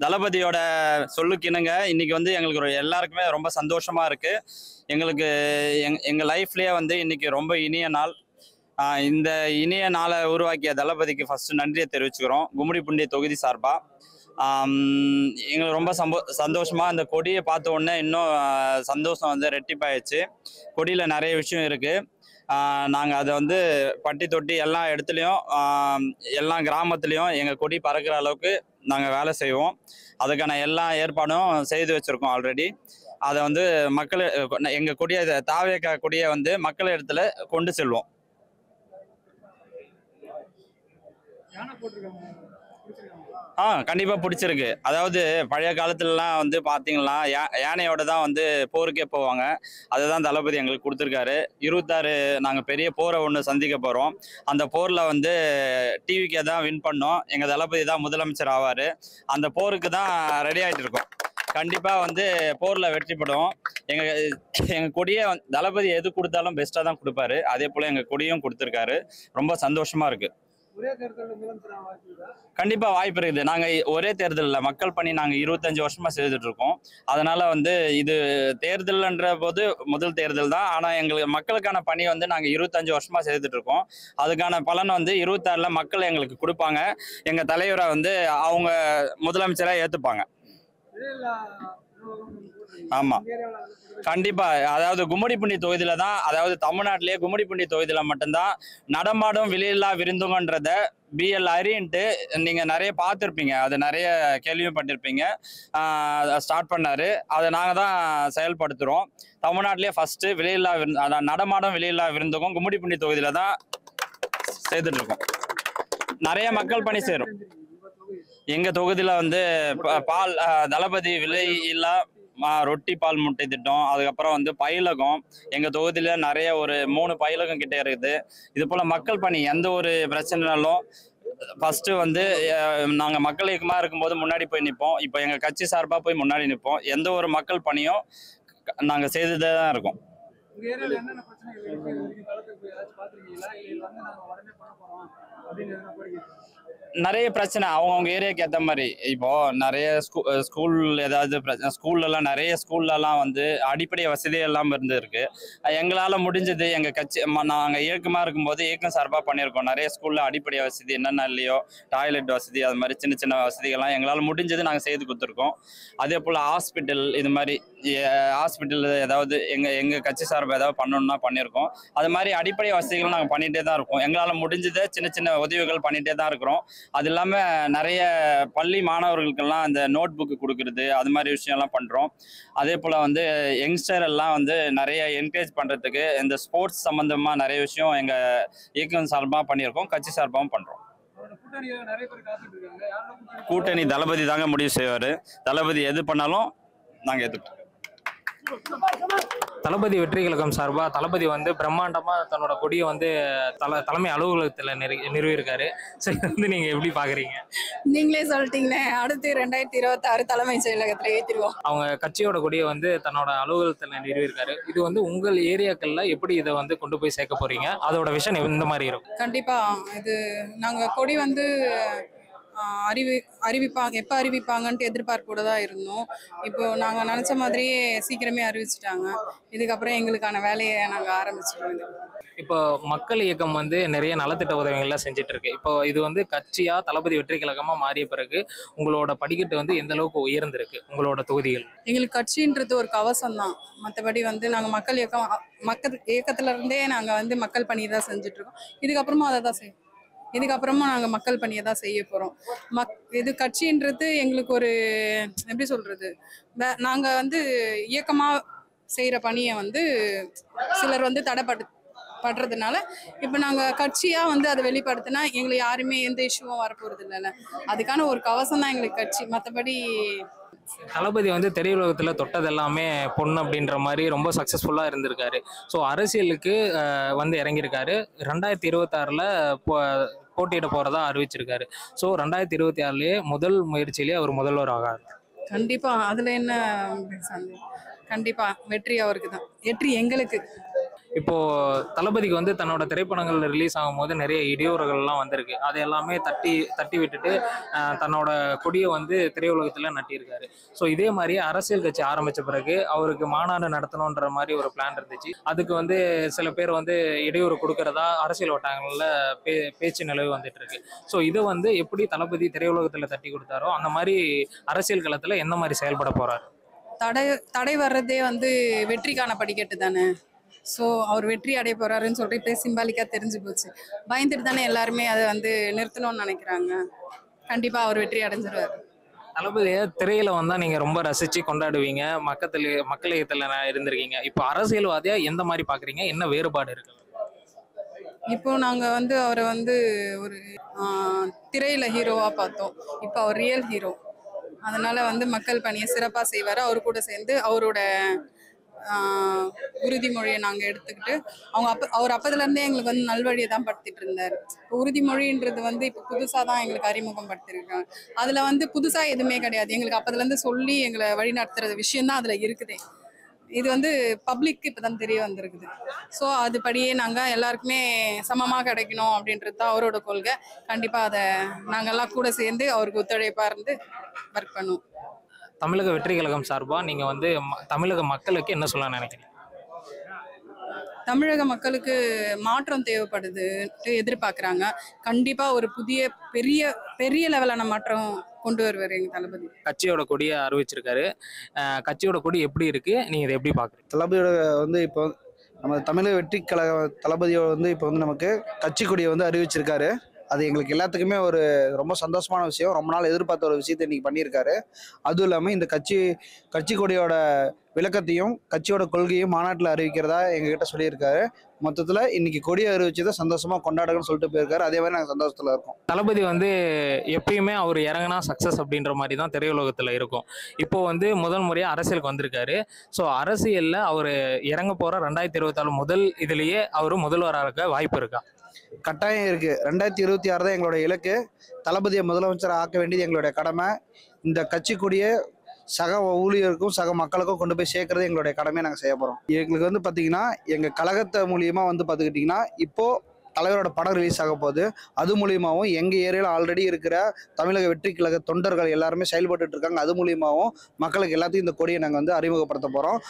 தளபதியோட சொல்லுக்கு இணங்க இன்னைக்கு வந்து எங்களுக்கு எல்லாருக்குமே ரொம்ப சந்தோஷமா இருக்கு. எங்களுக்கு எங்க லைஃப்லயே வந்து இன்னைக்கு ரொம்ப இனிய நாள். இந்த இனிய நாளை உருவாக்கிய தளபதிக்கு ஃபர்ஸ்ட் நன்றியை தெரிவிச்சுக்கிறோம் கும்மிடிப்பூண்டி தொகுதி சார்பா. எங்களுக்கு ரொம்ப சந்தோஷமா அந்த கொடியை பார்த்த உடனே இன்னும் சந்தோஷம் வந்து ரெட்டிப்பாயிடுச்சு. கொடியில நிறைய விஷயம் இருக்கு. நாங்கள் அதை வந்து பட்டி தொட்டி எல்லா இடத்துலையும் எல்லா கிராமத்துலேயும் எங்கள் கொடி பறக்கிற அளவுக்கு நாங்கள் வேலை செய்வோம். அதுக்கான எல்லா ஏற்பாடும் செய்து வச்சுருக்கோம் ஆல்ரெடி. அதை வந்து மக்கள் எங்கள் கொடியை தாவேக்கா கொடியை வந்து மக்கள் இடத்துல கொண்டு செல்வோம். கண்டிப்பாக பிடிச்சிருக்கு. அதாவது பழைய காலத்துலலாம் வந்து பார்த்தீங்கன்னா யானையோட தான் வந்து போருக்கே போவாங்க. அதுதான் தளபதி எங்களுக்கு கொடுத்துருக்காரு. 26 நாங்கள் பெரிய போரை ஒன்று சந்திக்க போகிறோம். அந்த போரில் வந்து டிவிக்கே தான் வின் பண்ணோம். எங்கள் தளபதி தான் முதலமைச்சர் ஆவார். அந்த போருக்கு தான் ரெடி ஆகிட்டு இருக்கோம். கண்டிப்பாக வந்து போரில் வெற்றிப்படுவோம். எங்கள் கொடியை தளபதி எது கொடுத்தாலும் பெஸ்ட்டாக தான் கொடுப்பாரு. அதே போல் எங்கள் கொடியும் கொடுத்துருக்காரு. ரொம்ப சந்தோஷமாக இருக்குது. கண்டிப்பா வாய்ப்பு இருக்குது. நாங்க ஒரே தேர்தல் மக்கள் பணி நாங்க 25 வருஷமா செய்துட்டு இருக்கோம். அதனால வந்து இது தேர்தல்ன்ற போது முதல் தேர்தல் தான். ஆனா எங்களுக்கு மக்களுக்கான பணி வந்து நாங்க 25 வருஷமா செய்துட்டு இருக்கோம். அதுக்கான பலன் வந்து 26ல மக்கள் எங்களுக்கு கொடுப்பாங்க. எங்க தலைவரை வந்து அவங்க முதலமைச்சரா ஏத்துப்பாங்க. ஆமா கண்டிப்பா. அதாவது கும்மிடிப்பூண்டி தொகுதியில தான், அதாவது தமிழ்நாட்டிலேயே கும்மிடிப்பூண்டி தொகுதியில மட்டும்தான் நடமாடும் விலையில்லா விருந்துங்கன்றத BL ஹரின்ட்டு நீங்க நிறைய பார்த்துருப்பீங்க. அது நிறைய கேள்விப்பட்டிருப்பீங்க. ஸ்டார்ட் பண்ணாரு. அதை நாங்கள் தான் செயல்படுத்துகிறோம். தமிழ்நாட்டிலேயே ஃபர்ஸ்ட் விலையில்லா விருந்து, அதான் நடமாடும் விலையில்லா விருந்துக்கும் கும்மிடிப்பூண்டி தொகுதியில தான் செய்துட்டு இருக்கோம். நிறைய மக்கள் பணி சேரும். எங்க தொகுதியில வந்து பால் தளபதி விலை இல்லா ரொட்டி பால் முட்டை திட்டம், அதுக்கப்புறம் வந்து பயிலகம் எங்க தொகுதியில நிறைய ஒரு 3 பயிலகம் கிட்ட இருக்குது. இது போல மக்கள் பணி எந்த ஒரு பிரச்சனைனாலும் ஃபர்ஸ்ட் வந்து நாங்க மக்கள் இயக்கமா இருக்கும்போது முன்னாடி போய் நிற்போம். இப்போ எங்க கட்சி சார்பா போய் முன்னாடி நிற்போம். எந்த ஒரு மக்கள் பணியும் நாங்க செய்துட்டே தான் இருக்கோம். நிறைய பிரச்சனை அவங்கவுங்க ஏரியாவுக்கு ஏற்ற மாதிரி. இப்போ நிறைய ஸ்கூல் ஏதாவது பிரச்சனை, ஸ்கூல்லலாம் நிறைய ஸ்கூல்லலாம் வந்து அடிப்படை வசதி எல்லாம் இருக்கு. எங்களால் முடிஞ்சது எங்கள் கட்சி நாங்கள் இயக்கமாக இருக்கும்போது இயக்கம் சார்பாக பண்ணியிருக்கோம். நிறைய ஸ்கூலில் அடிப்படை வசதி என்னென்ன இல்லையோ, டாய்லெட் வசதி, அது மாதிரி சின்ன சின்ன வசதிகள்லாம் எங்களால் முடிஞ்சது நாங்கள் செய்து கொடுத்துருக்கோம். அதே போல் ஹாஸ்பிட்டல், இது மாதிரி ஹாஸ்பிட்டல் ஏதாவது எங்கள் கட்சி சார்பாக ஏதாவது பண்ணணும்னா பண்ணியிருக்கோம். அது மாதிரி அடிப்படை வசதிகள் நாங்கள் பண்ணிகிட்டே தான் இருக்கோம். எங்களால் முடிஞ்சதை சின்ன சின்ன உதவிகள் பண்ணிகிட்டே தான் இருக்கிறோம். அது இல்லாமல் நிறைய பள்ளி மாணவர்களுக்கெல்லாம் அந்த நோட் புக்கு கொடுக்கறது, அது மாதிரி விஷயம்லாம் பண்ணுறோம். அதே போல் வந்து யங்ஸ்டர் எல்லாம் வந்து நிறைய என்கரேஜ் பண்ணுறதுக்கு இந்த ஸ்போர்ட்ஸ் சம்மந்தமாக நிறைய விஷயம் எங்கள் இயக்கம் சார்பாக பண்ணியிருக்கோம், கட்சி சார்பாகவும் பண்ணுறோம். கூட்டணி தளபதி தாங்க முடிவு செய்வார். தளபதி எது பண்ணாலும் நாங்கள் ஏற்றுக்கிட்டோம். தளபதி வெற்றி கழகம் சார்பாக தளபதி வந்து பிரம்மாண்டமாக தன்னோட கொடியை வந்து தலைமை அலுவலகத்தில் நிறுவியிருக்காரு. சரி, வந்து நீங்கள் எப்படி பார்க்குறீங்க? நீங்களே சொல்லிட்டீங்களே, அடுத்து 2026 தலைமை செயலகத்தில் ஏற்றிடுவோம். அவங்க கட்சியோட கொடியை வந்து தன்னோட அலுவலகத்தில் நிறுவியிருக்காரு. இது வந்து உங்கள் ஏரியாக்களில் எப்படி இதை வந்து கொண்டு போய் சேர்க்க போறீங்க? அதோட விஷயம் இந்த மாதிரி இருக்கும். கண்டிப்பாக இது நாங்கள் கொடி வந்து அறிவிப்பாங்க, எப்போ அறிவிப்பாங்கன்ட்டு எதிர்பார்ப்போட தான் இருந்தோம். இப்போ நாங்கள் நினச்ச மாதிரியே சீக்கிரமே அறிவிச்சிட்டாங்க. இதுக்கப்புறம் எங்களுக்கான வேலையை நாங்கள் ஆரம்பிச்சிடுவோம். இப்போ மக்கள் இயக்கம் வந்து நிறைய நலத்திட்ட உதவிகள்லாம் செஞ்சுட்டு இருக்கு. இப்போ இது வந்து கட்சியா தளபதி வெற்றி கழகமா மாறிய பிறகு உங்களோட படிக்கட்டு வந்து எந்த அளவுக்கு உயர்ந்திருக்கு உங்களோட தொகுதிகள்? எங்களுக்கு கட்சின்றது ஒரு கவசம் தான். மற்றபடி வந்து நாங்கள் மக்கள் இயக்கத்துல இருந்தே நாங்கள் வந்து மக்கள் பணி தான் செஞ்சுட்டு இருக்கோம். இதுக்கப்புறமா அதை தான் செய்வோம். இதுக்கப்புறமா நாங்கள் மக்கள் பணியை தான் செய்ய போகிறோம். இது கட்சின்றது எங்களுக்கு ஒரு எப்படி சொல்கிறது, நாங்கள் வந்து இயக்கமாக செய்கிற பணியை வந்து சிலர் வந்து தடைப்படுறதுனால இப்போ நாங்கள் கட்சியாக வந்து அதை வெளிப்படுத்தினா எங்களுக்கு யாருமே எந்த இஷ்யூவும் வரப்போகிறது இல்லைல்ல. அதுக்கான ஒரு கவசம் தான் எங்களுக்கு கட்சி. மற்றபடி தளபதி வந்து திரையுலகத்தில் தொட்டது எல்லாமே பொண்ணு அப்படின்ற மாதிரி ரொம்ப சக்ஸஸ்ஃபுல்லாக இருந்திருக்காரு. ஸோ அரசியலுக்கு வந்து இறங்கியிருக்காரு. 2026ல் போட்டியிட போகிறதா அறிவிச்சிருக்காரு. ஸோ 2026லேயே முதல் முயற்சியிலேயே அவர் முதல்வர் ஆகார். கண்டிப்பாக அதில் என்ன சந்தேகம்? கண்டிப்பாக வெற்றி அவருக்கு தான். வெற்றி எங்களுக்கு. இப்போ தளபதிக்கு வந்து தன்னோட திரைப்படங்கள் ரிலீஸ் ஆகும்போது நிறைய இடையூறுகள்லாம் வந்திருக்கு. அது எல்லாமே தட்டி தட்டி விட்டுட்டு தன்னோட கொடியை வந்து திரையுலகத்துல நட்டியிருக்காரு. ஸோ இதே மாதிரி அரசியல் கட்சி ஆரம்பிச்ச பிறகு அவருக்கு மாநாடு நடத்தணுன்ற மாதிரி ஒரு பிளான் இருந்துச்சு. அதுக்கு வந்து சில பேர் வந்து இடையூறு கொடுக்கறதா அரசியல் வட்டாரங்கள்ல பேச்சு நிலவு வந்துட்டு இருக்கு. ஸோ இதை வந்து எப்படி தளபதி திரையுலகத்துல தட்டி கொடுத்தாரோ அந்த மாதிரி அரசியல் களத்துல எந்த மாதிரி செயல்பட போறாரு? தடை தடை வர்றதே வந்து வெற்றிக்கான படிக்கட்டு தானே. ஸோ அவர் வெற்றி அடைய போறாருன்னு சொல்லிட்டு இப்போ சிம்பாலிக்கா தெரிஞ்சு போச்சு. பயந்துட்டு தானே எல்லாருமே அதை வந்து நிறுத்தணும்னு நினைக்கிறாங்க. கண்டிப்பா அவர் வெற்றி அடைஞ்சிருவாரு. தளபதியை திரையில வந்தா நீங்க ரொம்ப ரசிச்சு கொண்டாடுவீங்க, மக்களியத்துல இருந்திருக்கீங்க. இப்போ அரசியல்வாதியா எந்த மாதிரி பாக்குறீங்க? என்ன வேறுபாடு இருக்கு? இப்போ நாங்க வந்து அவரை வந்து ஒரு திரையில ஹீரோவா பார்த்தோம். இப்போ அவர் ரியல் ஹீரோ. அதனால வந்து மக்கள் பணியை சிறப்பா செய்வாரு. அவரு கூட சேர்ந்து அவரோட உறுதிமொழியை நாங்க எடுத்துக்கிட்டு அவர் அப்பதுல இருந்தே எங்களுக்கு வந்து நல்வழியை தான் படுத்திட்டு இருந்தாரு. இப்போ உறுதிமொழின்றது வந்து இப்போ புதுசா தான் எங்களுக்கு அறிமுகம் படுத்திருக்காங்க. அதுல வந்து புதுசா எதுவுமே கிடையாது. எங்களுக்கு அப்பதுல இருந்து சொல்லி எங்களை வழி நடத்துறது விஷயம் தான் அதுல இருக்குது. இது வந்து பப்ளிக்கு இப்பதான் தெரிய வந்திருக்குது. ஸோ அதுபடியே நாங்க எல்லாருக்குமே சமமா கிடைக்கணும் அப்படின்றது தான் அவரோட கொள்கை. கண்டிப்பா அதை நாங்கெல்லாம் கூட சேர்ந்து அவருக்கு ஒத்துழைப்பா இருந்து ஒர்க் பண்ணுவோம். தமிழக வெற்றி கழகம் சார்பா நீங்க வந்து தமிழக மக்களுக்கு என்ன சொல்ல நினைக்கிறீங்க? தமிழக மக்களுக்கு மாற்றம் தேவைப்படுது எதிர்பார்க்குறாங்க. கண்டிப்பா ஒரு புதிய பெரிய பெரிய லெவலான மாற்றம் கொண்டு வருவார் எங்க தளபதி. கட்சியோட கொடியை அறிவிச்சிருக்காரு. கட்சியோட கொடி எப்படி இருக்கு, நீங்க இதை எப்படி பாக்குறீங்க? தளபதியோட வந்து இப்போ நம்ம தமிழக வெற்றி கழக தளபதியோட வந்து இப்போ வந்து நமக்கு கட்சி கொடியை வந்து அறிவிச்சிருக்காரு. அது எங்களுக்கு எல்லாத்துக்குமே ஒரு ரொம்ப சந்தோஷமான விஷயம். ரொம்ப நாள் எதிர்பார்த்த ஒரு விஷயத்தை இன்னைக்கு பண்ணியிருக்காரு. அதுவும் இல்லாமல் இந்த கட்சி கொடியோட விளக்கத்தையும் கட்சியோட கொள்கையும் மாநாட்டில் அறிவிக்கிறதா எங்ககிட்ட சொல்லியிருக்காரு. மொத்தத்தில் இன்னைக்கு கொடியை அறிவிச்சதை சந்தோஷமா கொண்டாடுங்கன்னு சொல்லிட்டு போயிருக்காரு. அதே மாதிரி நாங்கள் சந்தோஷத்துல இருக்கோம். தளபதி வந்து எப்பயுமே அவர் இறங்கினா சக்சஸ் அப்படின்ற மாதிரி தான் திரையுலகத்துல இருக்கும். இப்போ வந்து முதல் முறையா அரசியலுக்கு வந்திருக்காரு. ஸோ அரசியல்ல அவர் இறங்க போற 2024 முதல் இதுலயே அவர் முதல்வராக வாய்ப்பு இருக்கா? கட்டாயம் இருக்கு. 2026 தான் எங்களோட இலக்கு. தளபதியை முதலமைச்சர் ஆக்க வேண்டியது எங்களுடைய கடமை. இந்த கட்சி கொடியை சக ஊழியருக்கும் சக மக்களுக்கும் கொண்டு போய் சேர்க்கறது எங்களுடைய கடமையை நாங்கள் செய்ய போகிறோம். எங்களுக்கு வந்து பார்த்தீங்கன்னா எங்கள் கழகத்தை மூலியமாக வந்து பார்த்துக்கிட்டிங்கன்னா இப்போது தலைவரோட படம் ரிலீஸ் ஆக போகுது. அது மூலியமாகவும் எங்கள் ஏரியாவில் ஆல்ரெடி இருக்கிற தமிழக வெற்றி கழக தொண்டர்கள் எல்லாருமே செயல்பட்டு இருக்காங்க. அது மூலியமாகவும் மக்களுக்கு எல்லாத்தையும் இந்த கொடியை நாங்கள் வந்து அறிமுகப்படுத்த போகிறோம்.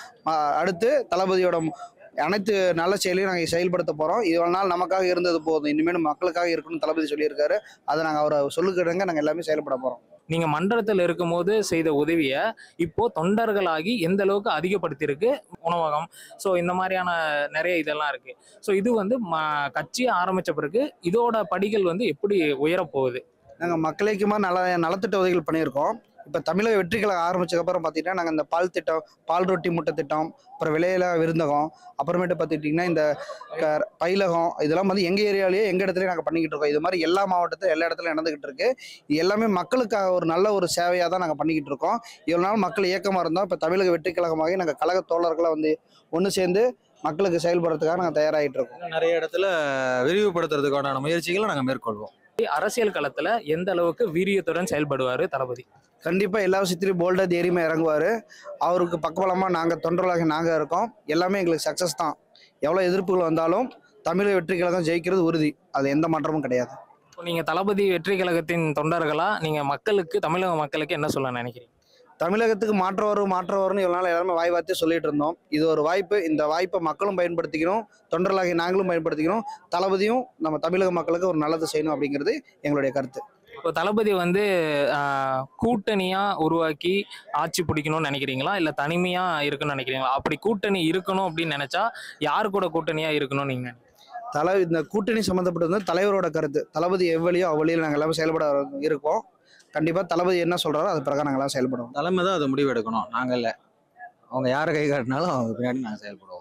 அடுத்து தளபதியோட அனைத்து நல்ல செயலையும் நாங்கள் செயல்படுத்த போகிறோம். இவ்வளோ நாள் நமக்காக இருந்தது போதும், இனிமேல் மக்களுக்காக இருக்கணும்னு தளபதி சொல்லியிருக்காரு. அதை நாங்கள் அவரை சொல்லுக்கிடங்க நாங்கள் எல்லாமே செயல்பட போகிறோம். நீங்க மண்டலத்தில் இருக்கும்போது செய்த உதவியை இப்போ தொண்டர்களாகி எந்த அளவுக்கு அதிகப்படுத்தியிருக்கு உணவகம். ஸோ இந்த மாதிரியான நிறைய இதெல்லாம் இருக்கு. ஸோ இது வந்து கட்சியை ஆரம்பிச்ச பிறகு இதோட படிகள் வந்து எப்படி உயரப்போகுது? நாங்கள் மக்களுக்குமா நலத்திட்ட உதவிகள் பண்ணியிருக்கோம். இப்போ தமிழக வெற்றி கழகம் ஆரம்பிச்சதுக்கப்புறம் பார்த்தீங்கன்னா நாங்கள் இந்த பால் திட்டம், பால் ரொட்டி முட்டை திட்டம், அப்புறம் விலையில விருந்தகம், அப்புறமேட்டு பார்த்துக்கிட்டிங்கன்னா இந்த பயிலகம், இதெல்லாம் வந்து எங்கள் ஏரியாலேயே எங்கள் இடத்துலையும் நாங்கள் பண்ணிக்கிட்டு இருக்கோம். இது மாதிரி எல்லா மாவட்டத்திலும் எல்லா இடத்துலையும் நடந்துகிட்டு இருக்கு. இது எல்லாமே மக்களுக்காக ஒரு நல்ல ஒரு சேவையாக தான் நாங்கள் பண்ணிக்கிட்டு இருக்கோம். இவ்வளோ நாள் மக்கள் இயக்கமாக இருந்தோம். இப்போ தமிழக வெற்றி கழகமாக நாங்கள் கழக தோழர்களை வந்து ஒன்று சேர்ந்து மக்களுக்கு செயல்படுறதுக்காக நாங்கள் தயாராகிட்டு இருக்கோம். நிறைய இடத்துல விரிவுபடுத்துறதுக்கான முயற்சிகளை நாங்கள் மேற்கொள்வோம். அரசியல் களத்துல எந்த அளவுக்கு வீரியத்துடன் செயல்படுவாரு தளபதி? கண்டிப்பாக எல்லா விஷயத்திலையும் போல்டாக தைரியமாக இறங்குவார். அவருக்கு பக்கபலமாக நாங்கள் தொண்டர்களாக நாங்கள் இருக்கோம். எல்லாமே எங்களுக்கு சக்ஸஸ் தான். எவ்வளோ எதிர்ப்புகள் வந்தாலும் தமிழக வெற்றி கழகம் ஜெயிக்கிறது உறுதி. அது எந்த மாற்றமும் கிடையாது. நீங்க தளபதி வெற்றி கழகத்தின் தொண்டர்களா நீங்க மக்களுக்கு, தமிழக மக்களுக்கு என்ன சொல்ல நினைக்கிறீங்க? தமிழகத்துக்கு மாற்றவர்னு இவ்வளோ நாள் எல்லாருமே வாய் வார்த்தையை சொல்லிட்டு இருந்தோம். இது ஒரு வாய்ப்பு. இந்த வாய்ப்பை மக்களும் பயன்படுத்திக்கணும், தொண்டர்களாகி நாங்களும் பயன்படுத்திக்கணும். தளபதியும் நம்ம தமிழக மக்களுக்கு ஒரு நல்லது செய்யணும் அப்படிங்கிறது எங்களுடைய கருத்து. இப்போ தளபதி வந்து கூட்டணியா உருவாக்கி ஆட்சி பிடிக்கணும்னு நினைக்கிறீங்களா, இல்ல தனிமையா இருக்கணும்னு நினைக்கிறீங்களா? அப்படி கூட்டணி இருக்கணும் அப்படின்னு நினைச்சா யாரு கூட கூட்டணியா இருக்கணும் நீங்க? இந்த கூட்டணி சம்மந்தப்பட்டது தலைவரோட கருத்து. தளபதி எவ்வளியோ அவ்வளியில் நாங்கள் எல்லாமே செயல்பட இருக்கோம். கண்டிப்பாக தளபதி என்ன சொல்கிறாரோ அது பிரகாரம் நாங்கள்லாம் செயல்படுவோம். தலைமை தான் அதை முடிவு எடுக்கணும். நாங்கள் இல்லை. அவங்க யாரை கை காட்டினாலும் அவங்க பின்னாடி நாங்கள் செயல்படுவோம்.